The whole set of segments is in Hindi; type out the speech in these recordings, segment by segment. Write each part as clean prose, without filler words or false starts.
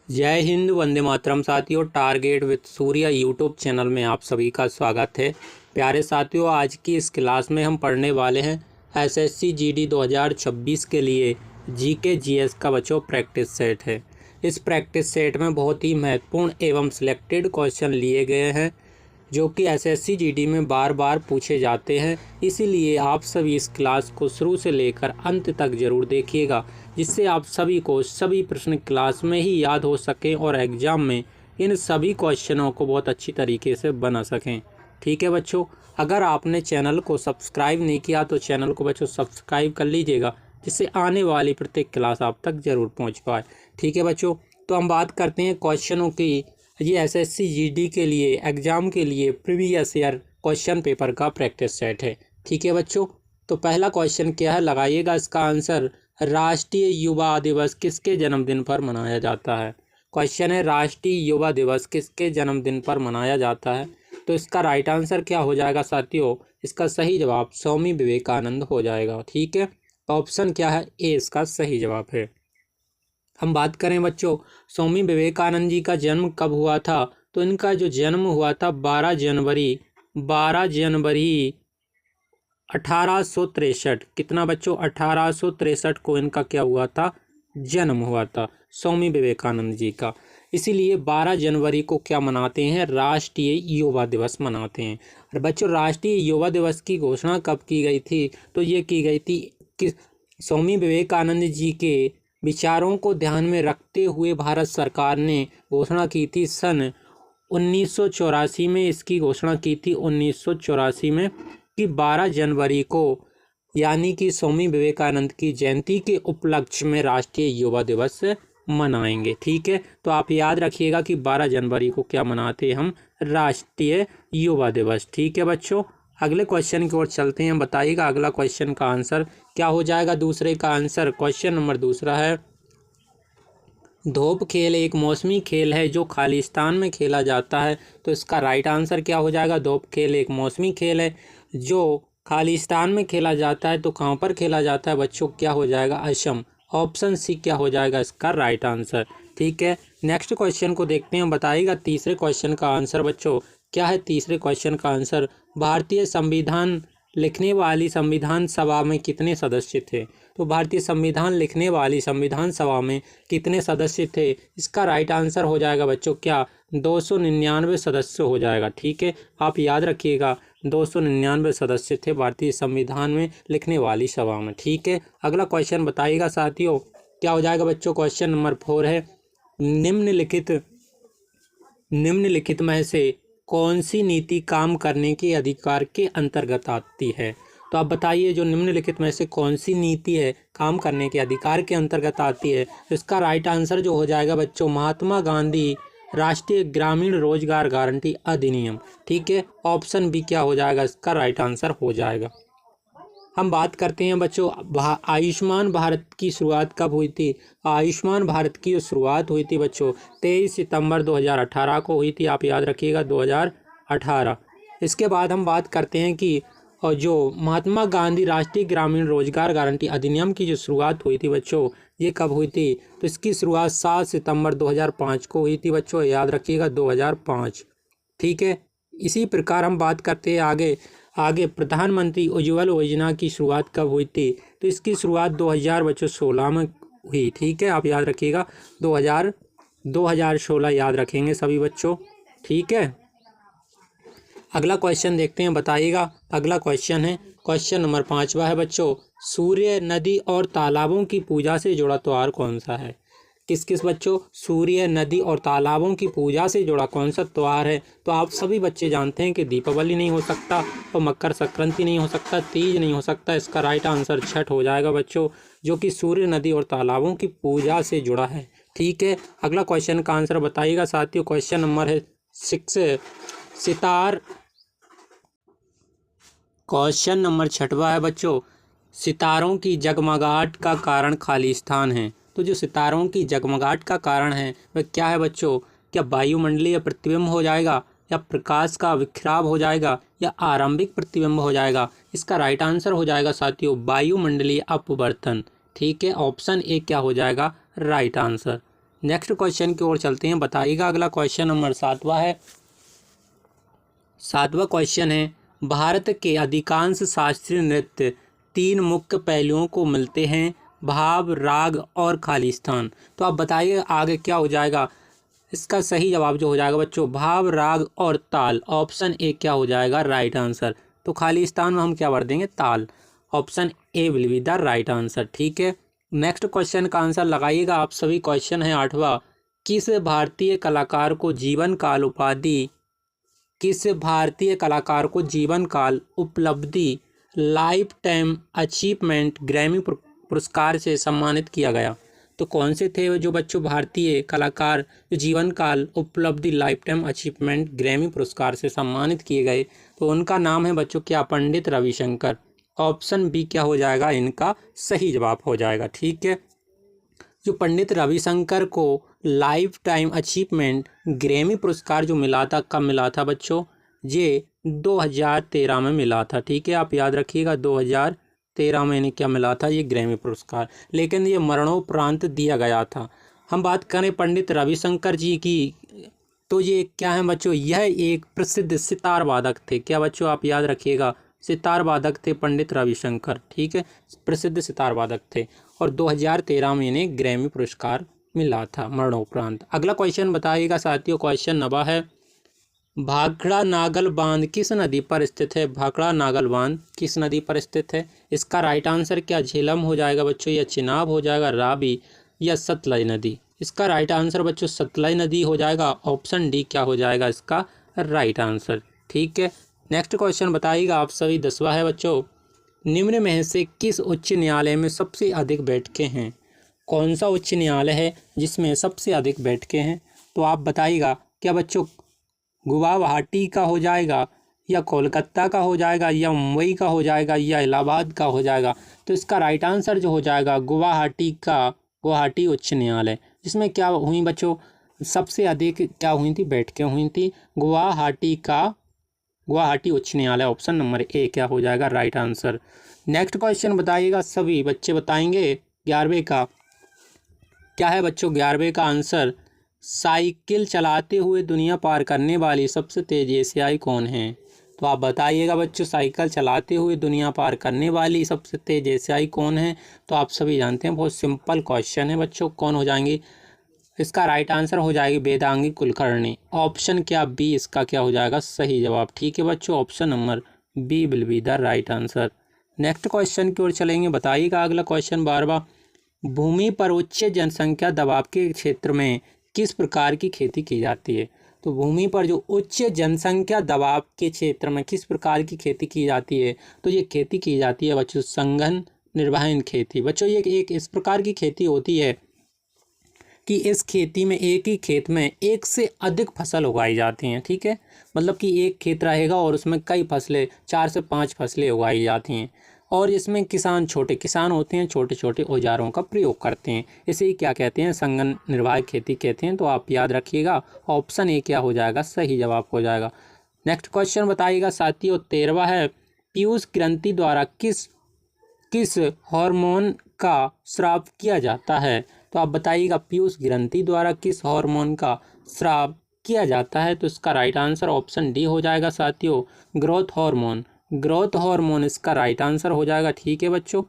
जय हिंद, वंदे मातरम। साथियों, target with Surya YouTube channel में आप सभी का स्वागत है। प्यारे साथियों, आज की इस क्लास में हम पढ़ने वाले हैं एसएससी जीडी 2026 के लिए जीके जीएस का बच्चों प्रैक्टिस सेट है। इस प्रैक्टिस सेट में बहुत ही महत्वपूर्ण एवं सिलेक्टेड क्वेश्चन लिए गए हैं जो कि एसएससी जीडी में बार बार पूछे जाते हैं। इसीलिए आप सभी इस क्लास को शुरू से लेकर अंत तक ज़रूर देखिएगा, जिससे आप सभी को सभी प्रश्न क्लास में ही याद हो सकें और एग्ज़ाम में इन सभी क्वेश्चनों को बहुत अच्छी तरीके से बना सकें। ठीक है बच्चों, अगर आपने चैनल को सब्सक्राइब नहीं किया तो चैनल को बच्चों सब्सक्राइब कर लीजिएगा, जिससे आने वाली प्रत्येक क्लास आप तक ज़रूर पहुँच पाए। ठीक है बच्चों, तो हम बात करते हैं क्वेश्चनों की। ये एसएससी जीडी के लिए एग्ज़ाम के लिए प्रीवियस ईयर क्वेश्चन पेपर का प्रैक्टिस सेट है। ठीक है बच्चों, तो पहला क्वेश्चन क्या है, लगाइएगा इसका आंसर। राष्ट्रीय युवा दिवस किसके जन्मदिन पर मनाया जाता है? क्वेश्चन है राष्ट्रीय युवा दिवस किसके जन्मदिन पर मनाया जाता है। तो इसका राइट आंसर क्या हो जाएगा साथियों? इसका सही जवाब स्वामी विवेकानंद हो जाएगा। ठीक है, ऑप्शन क्या है? ए इसका सही जवाब है। हम बात करें बच्चों, स्वामी विवेकानंद जी का जन्म कब हुआ था? तो इनका जो जन्म हुआ था 12 जनवरी 1863। कितना बच्चों? 1863 को इनका क्या हुआ था? जन्म हुआ था स्वामी विवेकानंद जी का। इसीलिए 12 जनवरी को क्या मनाते हैं? राष्ट्रीय युवा दिवस मनाते हैं। और बच्चों, राष्ट्रीय युवा दिवस की घोषणा कब की गई थी? तो ये की गई थी कि स्वामी विवेकानंद जी के विचारों को ध्यान में रखते हुए भारत सरकार ने घोषणा की थी सन 1984 में। इसकी घोषणा की थी 1984 में कि 12 जनवरी को, यानी कि स्वामी विवेकानंद की जयंती के उपलक्ष्य में राष्ट्रीय युवा दिवस मनाएंगे। ठीक है, तो आप याद रखिएगा कि 12 जनवरी को क्या मनाते हैं हम? राष्ट्रीय युवा दिवस। ठीक है बच्चों, अगले क्वेश्चन की ओर चलते हैं। बताइएगा अगला क्वेश्चन का आंसर क्या हो जाएगा? दूसरे का आंसर। क्वेश्चन नंबर दूसरा है, धोप खेल एक मौसमी खेल है जो खालिस्तान में खेला जाता है। तो इसका राइट आंसर क्या हो जाएगा? धोप खेल एक मौसमी खेल है जो खालिस्तान में खेला जाता है। तो कहाँ पर खेला जाता है बच्चों? क्या हो जाएगा? असम। ऑप्शन सी क्या हो जाएगा इसका राइट आंसर। ठीक है, नेक्स्ट क्वेश्चन को देखते हैं। बताइएगा तीसरे क्वेश्चन का आंसर बच्चों क्या है? तीसरे क्वेश्चन का आंसर, भारतीय संविधान लिखने वाली संविधान सभा में कितने सदस्य थे? तो भारतीय संविधान लिखने वाली संविधान सभा में कितने सदस्य थे? इसका राइट आंसर हो जाएगा बच्चों क्या? 299 सदस्य हो जाएगा। ठीक है, आप याद रखिएगा 299 सदस्य थे भारतीय संविधान में लिखने वाली सभा में। ठीक है, अगला क्वेश्चन बताइएगा साथियों क्या हो जाएगा बच्चों? क्वेश्चन नंबर 4 है, निम्नलिखित में से कौन सी नीति काम करने के अधिकार के अंतर्गत आती है? तो आप बताइए, जो निम्नलिखित में से कौन सी नीति है काम करने के अधिकार के अंतर्गत आती है? तो इसका राइट आंसर जो हो जाएगा बच्चों, महात्मा गांधी राष्ट्रीय ग्रामीण रोजगार गारंटी अधिनियम। ठीक है, ऑप्शन बी क्या हो जाएगा? इसका राइट आंसर हो जाएगा। हम बात करते हैं बच्चों, आयुष्मान भारत की शुरुआत कब हुई थी? आयुष्मान भारत की शुरुआत हुई थी बच्चों 23 सितंबर 2018 को हुई थी। आप याद रखिएगा 2018। इसके बाद हम बात करते हैं कि जो महात्मा गांधी राष्ट्रीय ग्रामीण रोजगार गारंटी अधिनियम की जो शुरुआत हुई थी बच्चों, ये कब हुई थी? तो इसकी शुरुआत 7 सितंबर 2005 को हुई थी बच्चों, याद रखिएगा 2005। ठीक है, इसी प्रकार हम बात करते हैं आगे प्रधानमंत्री उज्ज्वल योजना की शुरुआत कब हुई थी? तो इसकी शुरुआत 2016 में हुई। ठीक है, आप याद रखिएगा 2016 याद रखेंगे सभी बच्चों। ठीक है, अगला क्वेश्चन देखते हैं। बताइएगा अगला क्वेश्चन है, क्वेश्चन नंबर 5वां है बच्चों, सूर्य, नदी और तालाबों की पूजा से जुड़ा त्योहार कौन सा है? किस बच्चों? सूर्य, नदी और तालाबों की पूजा से जुड़ा कौन सा त्योहार है? तो आप सभी बच्चे जानते हैं कि दीपावली नहीं हो सकता और मकर संक्रांति नहीं हो सकता, तीज नहीं हो सकता। इसका राइट आंसर छठ हो जाएगा बच्चों, जो कि सूर्य, नदी और तालाबों की पूजा से जुड़ा है। ठीक है, अगला क्वेश्चन का आंसर बताइएगा साथियों। क्वेश्चन नंबर है 6, क्वेश्चन नंबर 6वां है बच्चों, सितारों की जगमगाहट का कारण खालिस्तान है। तो जो सितारों की जगमगाहट का कारण है वह क्या है बच्चों? क्या वायुमंडलीय प्रतिबिंब हो जाएगा, या प्रकाश का विखराव हो जाएगा, या आरंभिक प्रतिबिंब हो जाएगा? इसका राइट आंसर हो जाएगा साथियों वायुमंडलीय अपवर्तन। ठीक है, ऑप्शन ए क्या हो जाएगा? Right answer. नेक्स्ट क्वेश्चन की ओर चलते हैं, बताइएगा। अगला क्वेश्चन नंबर 7वां है। 7वां क्वेश्चन है, भारत के अधिकांश शास्त्रीय नृत्य 3 मुख्य पहलुओं को मिलते हैं, भाव, राग और खालिस्तान। तो आप बताइए आगे क्या हो जाएगा। इसका सही जवाब जो हो जाएगा बच्चों, भाव, राग और ताल। ऑप्शन ए क्या हो जाएगा राइट आंसर। तो खालिस्तान में हम क्या भर देंगे, ताल। Option A will be the right answer. ठीक है, नेक्स्ट क्वेश्चन का आंसर लगाइएगा आप सभी। क्वेश्चन है 8वां, किस भारतीय कलाकार को जीवन काल उपाधि, किस भारतीय कलाकार को जीवन काल उपलब्धि लाइफ टाइम अचीवमेंट ग्रैमी पुरस्कार से सम्मानित किया गया। तो कौन से थे जो बच्चों भारतीय कलाकार जो जीवन काल उपलब्धि लाइफ टाइम अचीवमेंट ग्रैमी पुरस्कार से सम्मानित किए गए। तो उनका नाम है बच्चों क्या, पंडित रविशंकर। ऑप्शन बी क्या हो जाएगा इनका सही जवाब हो जाएगा। ठीक है, जो पंडित रविशंकर को लाइफ टाइम अचीवमेंट ग्रैमी पुरस्कार जो मिला था, कब मिला था बच्चों, ये 2013 में मिला था। ठीक है, आप याद रखिएगा 2013 में इन्हें क्या मिला था, ये ग्रैमी पुरस्कार। लेकिन ये मरणोपरांत दिया गया था। हम बात करें पंडित रविशंकर जी की, तो ये क्या है बच्चों, यह एक प्रसिद्ध सितार वादक थे। क्या बच्चों आप याद रखिएगा, सितार वादक थे पंडित रविशंकर। ठीक है, प्रसिद्ध सितार वादक थे और 2013 में इन्हें ग्रैमी पुरस्कार मिला था मरणोपरांत। अगला क्वेश्चन बताइएगा साथियों। क्वेश्चन 9 है, भाखड़ा नागल बांध किस नदी पर स्थित है। भाखड़ा नागल बांध किस नदी पर स्थित है। इसका राइट आंसर क्या झेलम हो जाएगा बच्चों, या चिनाब हो जाएगा, रावी या सतलज नदी। इसका राइट आंसर बच्चों सतलज नदी हो जाएगा। ऑप्शन डी क्या हो जाएगा इसका राइट आंसर। ठीक है, नेक्स्ट क्वेश्चन बताइएगा आप सभी। 10वां है बच्चों, निम्न में से किस उच्च न्यायालय में सबसे अधिक बैठकें हैं। कौन सा उच्च न्यायालय है जिसमें सबसे अधिक बैठकें हैं। तो आप बताइएगा, क्या बच्चों गुवाहाटी का हो जाएगा, या कोलकाता का हो जाएगा, या मुंबई का हो जाएगा, या इलाहाबाद का हो जाएगा। तो इसका राइट आंसर जो हो जाएगा गुवाहाटी का, गुवाहाटी उच्च न्यायालय, जिसमें क्या हुई बच्चों सबसे अधिक क्या हुई थी, बैठकें हुई थी। गुवाहाटी का, गुवाहाटी उच्च न्यायालय। ऑप्शन नंबर ए क्या हो जाएगा राइट आंसर। नेक्स्ट क्वेश्चन बताइएगा सभी बच्चे बताएंगे। 11वें का क्या है बच्चों, 11वें का आंसर, साइकिल चलाते हुए दुनिया पार करने वाली सबसे तेज एशियाई कौन है। तो आप बताइएगा बच्चों, साइकिल चलाते हुए दुनिया पार करने वाली सबसे तेज एशियाई कौन है। तो आप सभी जानते हैं बहुत सिंपल क्वेश्चन है बच्चों, कौन हो जाएंगे। इसका राइट आंसर हो जाएगी वेदांगी कुलकर्णी। ऑप्शन क्या बी इसका क्या हो जाएगा सही जवाब। ठीक है बच्चों, option number B will be the right answer. Next question की ओर चलेंगे, बताइएगा अगला क्वेश्चन 12वां, भूमि पर उच्च जनसंख्या दबाव के क्षेत्र में किस प्रकार की खेती की जाती है। तो भूमि पर जो उच्च जनसंख्या दबाव के क्षेत्र में किस प्रकार की खेती की जाती है। तो ये खेती की जाती है बच्चों संघन निर्वहन खेती। बच्चों ये एक इस प्रकार की खेती होती है कि इस खेती में एक ही खेत में एक से अधिक फसल उगाई जाती हैं। ठीक है, मतलब कि एक खेत रहेगा और उसमें कई फसलें 4 से 5 फसलें उगाई जाती हैं। और इसमें किसान छोटे किसान होते हैं, छोटे छोटे औजारों का प्रयोग करते हैं। इसे ही क्या कहते हैं, संघन निर्वाह खेती कहते हैं। तो आप याद रखिएगा ऑप्शन ए क्या हो जाएगा सही जवाब हो जाएगा। नेक्स्ट क्वेश्चन बताइएगा साथियों 13वां है, पीयूष ग्रंथि द्वारा किस किस हार्मोन का स्राव किया जाता है। तो आप बताइएगा पीयूष ग्रंथि द्वारा किस हार्मोन का स्राव किया जाता है। तो इसका राइट आंसर ऑप्शन डी हो जाएगा साथियों, ग्रोथ हार्मोन। ग्रोथ हार्मोन इसका राइट आंसर हो जाएगा। ठीक है बच्चों,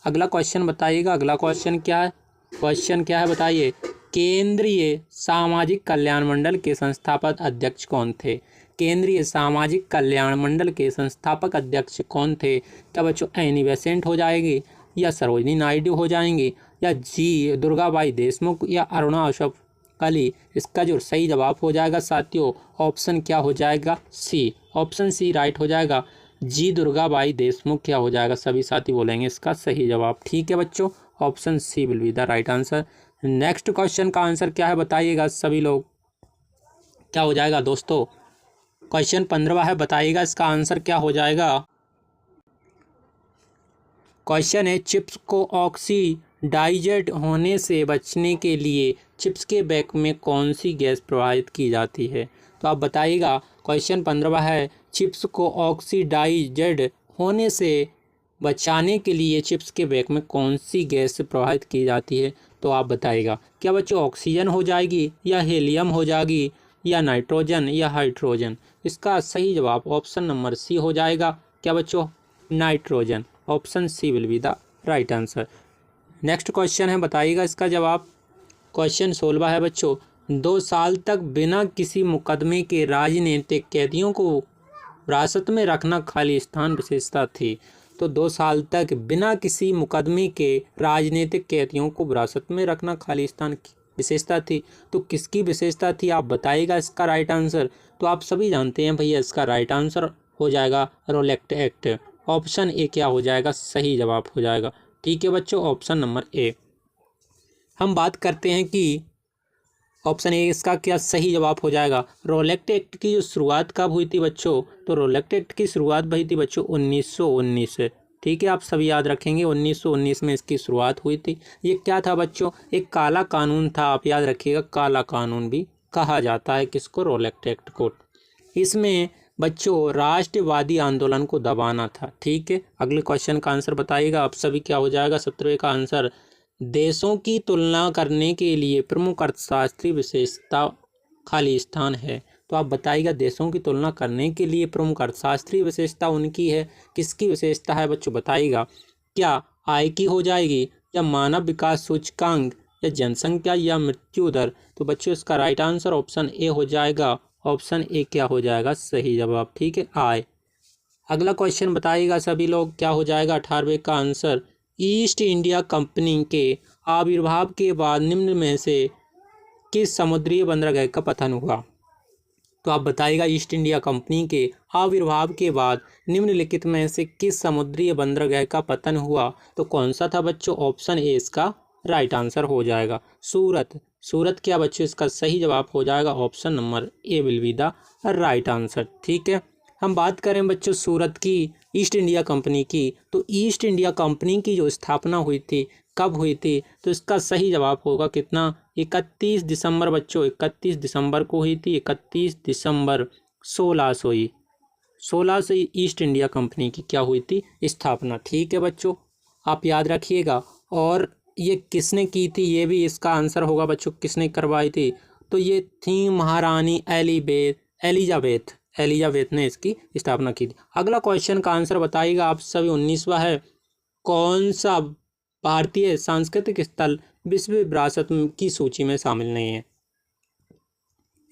अगला क्वेश्चन बताइएगा। अगला क्वेश्चन क्या है, क्वेश्चन क्या है बताइए, केंद्रीय सामाजिक कल्याण मंडल के संस्थापक अध्यक्ष कौन थे। केंद्रीय सामाजिक कल्याण मंडल के संस्थापक अध्यक्ष कौन थे। क्या बच्चों एनी बेसेंट हो जाएगी, या सरोजिनी नायडू हो जाएंगी, या जी दुर्गाबाई देशमुख, या अरुणा अशोक कली। इसका जो सही जवाब हो जाएगा साथियों ऑप्शन क्या हो जाएगा सी। ऑप्शन सी राइट हो जाएगा, जी दुर्गाबाई देशमुख क्या हो जाएगा, सभी साथी बोलेंगे इसका सही जवाब। ठीक है बच्चों, option C will be the right answer. Next question का आंसर क्या है बताइएगा सभी लोग, क्या हो जाएगा दोस्तों। क्वेश्चन 15वां है, बताइएगा इसका आंसर क्या हो जाएगा। क्वेश्चन है, चिप्स को ऑक्सीडाइज्ड होने से बचने के लिए चिप्स के बैग में कौन सी गैस प्रवाहित की जाती है। तो आप बताइएगा क्वेश्चन 15वां है, चिप्स को ऑक्सीडाइज्ड होने से बचाने के लिए चिप्स के बैग में कौन सी गैस प्रवाहित की जाती है? तो आप बताइएगा। क्या बच्चों ऑक्सीजन हो जाएगी, या हीलियम हो जाएगी, या नाइट्रोजन, या हाइड्रोजन? इसका सही जवाब ऑप्शन नंबर सी हो जाएगा। क्या बच्चों? Nitrogen. Option C will be the right answer. Next question है, बताइएगा इसका जवाब। क्वेश्चन 16 है बच्चों, 2 साल तक बिना किसी मुकदमे के राजनीतिक कैदियों को हिरासत में रखना खालिस्तान विशेषता थी। तो 2 साल तक बिना किसी मुकदमे के राजनीतिक कैदियों को हिरासत में रखना खालिस्तान की विशेषता थी। तो किसकी विशेषता थी, आप बताइएगा इसका राइट आंसर। तो आप सभी जानते हैं भैया, इसका राइट आंसर हो जाएगा रोलेक्ट एक्ट। ऑप्शन ए क्या हो जाएगा, सही जवाब हो जाएगा। ठीक है बच्चों, ऑप्शन नंबर ए। हम बात करते हैं कि ऑप्शन ए इसका क्या सही जवाब हो जाएगा। रोलेक्ट एक्ट की जो शुरुआत कब हुई थी बच्चों? तो रोलेक्ट एक्ट की शुरुआत हुई थी बच्चों 1919 से। ठीक है, आप सभी याद रखेंगे 1919 में इसकी शुरुआत हुई थी। ये क्या था बच्चों? एक काला कानून था, आप याद रखिएगा, काला कानून भी कहा जाता है किसको? रोलेक्ट एक्ट को। इसमें बच्चों राष्ट्रवादी आंदोलन को दबाना था। ठीक है, अगले क्वेश्चन का आंसर बताइएगा आप सभी। क्या हो जाएगा 17वें का आंसर? देशों की तुलना करने के लिए प्रमुख अर्थशास्त्रीय विशेषता खालिस्तान है। तो आप बताइएगा, देशों की तुलना करने के लिए प्रमुख अर्थशास्त्रीय विशेषता उनकी है, किसकी विशेषता है बच्चों बताइएगा। क्या आय की हो जाएगी, या मानव विकास सूचकांक, या जनसंख्या, या मृत्यु दर? तो बच्चों इसका राइट आंसर ऑप्शन ए हो जाएगा। ऑप्शन ए क्या हो जाएगा, सही जवाब। ठीक है, आय। अगला क्वेश्चन बताइएगा सभी लोग, क्या हो जाएगा 18वें का आंसर। ईस्ट इंडिया कंपनी के आविर्भाव के बाद निम्न में से किस समुद्री बंदरगाह का पतन हुआ? तो आप बताइएगा, ईस्ट इंडिया कंपनी के आविर्भाव के बाद निम्नलिखित में से किस समुद्री बंदरगाह का पतन हुआ? तो कौन सा था बच्चों? ऑप्शन ए इसका राइट आंसर हो जाएगा, सूरत। सूरत क्या बच्चों इसका सही जवाब हो जाएगा। Option number A will be the right answer. ठीक है, हम बात करें बच्चों सूरत की, ईस्ट इंडिया कंपनी की। तो ईस्ट इंडिया कंपनी की जो स्थापना हुई थी, कब हुई थी? तो इसका सही जवाब होगा कितना? 31 दिसंबर बच्चों, 31 दिसंबर को हुई थी। 31 दिसंबर 1600 से ईस्ट इंडिया कंपनी की क्या हुई थी? स्थापना। ठीक है बच्चों, आप याद रखिएगा। और ये किसने की थी, ये भी इसका आंसर होगा बच्चों, किसने करवाई थी? तो ये थी महारानी एलिजाबेथ ने इसकी स्थापना की थी। अगला क्वेश्चन का आंसर बताइएगा आप सभी। 19वां है, कौन सा भारतीय सांस्कृतिक स्थल विश्व विरासत की सूची में शामिल नहीं है?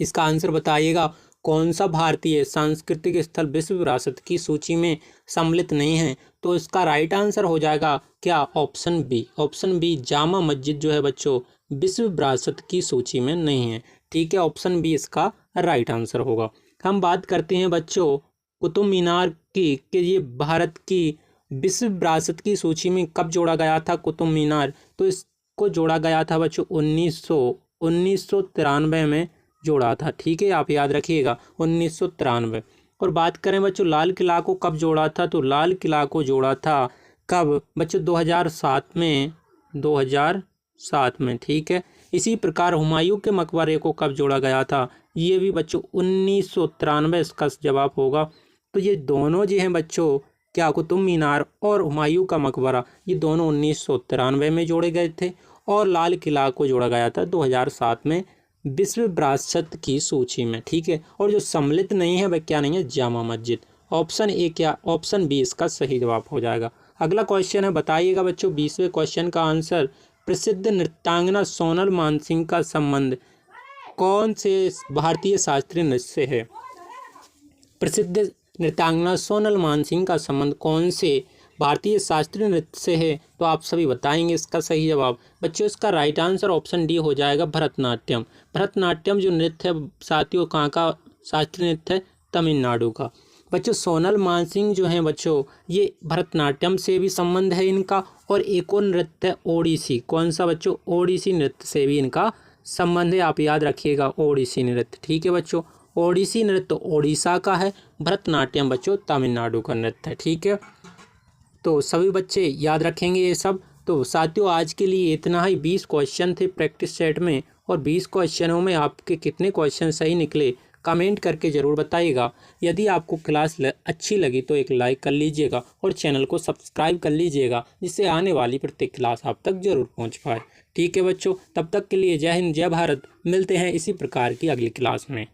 इसका आंसर बताइएगा, कौन सा भारतीय सांस्कृतिक स्थल विश्व विरासत की सूची में सम्मिलित नहीं है? तो इसका राइट आंसर हो जाएगा क्या? Option B. Option B, Jama Masjid जो है बच्चों विश्व विरासत की सूची में नहीं है। ठीक है, ऑप्शन बी इसका राइट आंसर होगा। हम बात करते हैं बच्चों कुतुब मीनार की, कि ये भारत की विश्व विरासत की सूची में कब जोड़ा गया था कुतुब मीनार? तो इसको जोड़ा गया था बच्चों 1993 में जोड़ा था। ठीक है, आप याद रखिएगा 1993। और बात करें बच्चों लाल किला को कब जोड़ा था? तो लाल किला को जोड़ा था कब बच्चों? 2007 में। 2007 में। ठीक है, इसी प्रकार हुमायूं के मकबरे को कब जोड़ा गया था? ये भी बच्चों 1993 इसका जवाब होगा। तो ये दोनों जो हैं बच्चों, क्या कुतुब मीनार और हुमायूं का मकबरा, ये दोनों 1993 में जोड़े गए थे। और लाल किला को जोड़ा गया था 2007 में विश्व विरासत की सूची में। ठीक है, और जो सम्मिलित नहीं है वह क्या नहीं है? जामा मस्जिद। ऑप्शन ए क्या? ऑप्शन बी इसका सही जवाब हो जाएगा। अगला क्वेश्चन है, बताइएगा बच्चों 20वें क्वेश्चन का आंसर। प्रसिद्ध नृत्यांगना सोनल मानसिंह का संबंध कौन से भारतीय शास्त्रीय नृत्य से है? प्रसिद्ध नृत्यांगना सोनल मानसिंह का संबंध कौन से भारतीय शास्त्रीय नृत्य से है? तो आप सभी बताएंगे इसका सही जवाब। बच्चों इसका राइट आंसर ऑप्शन डी हो जाएगा, भरतनाट्यम। भरतनाट्यम जो नृत्य है साथियों, कहाँ का शास्त्रीय नृत्य है? तमिलनाडु का। बच्चों सोनल मानसिंह जो हैं बच्चों, ये भरतनाट्यम से भी संबंध है इनका। और एक और नृत्य है ओडिसी। कौन सा बच्चों? ओडिसी नृत्य से भी इनका संबंध है, आप याद रखिएगा ओडिसी नृत्य। ठीक है बच्चों, ओडिसी नृत्य ओडिशा का है, भरतनाट्यम बच्चों तमिलनाडु का नृत्य है। ठीक है, तो सभी बच्चे याद रखेंगे ये सब। तो साथियों आज के लिए इतना ही। 20 क्वेश्चन थे प्रैक्टिस सेट में, और 20 क्वेश्चनों में आपके कितने क्वेश्चन सही निकले कमेंट करके ज़रूर बताइएगा। यदि आपको क्लास अच्छी लगी तो एक लाइक कर लीजिएगा और चैनल को सब्सक्राइब कर लीजिएगा, जिससे आने वाली प्रत्येक क्लास आप तक जरूर पहुंच पाए। ठीक है बच्चों, तब तक के लिए जय हिंद, जय भारत। मिलते हैं इसी प्रकार की अगली क्लास में।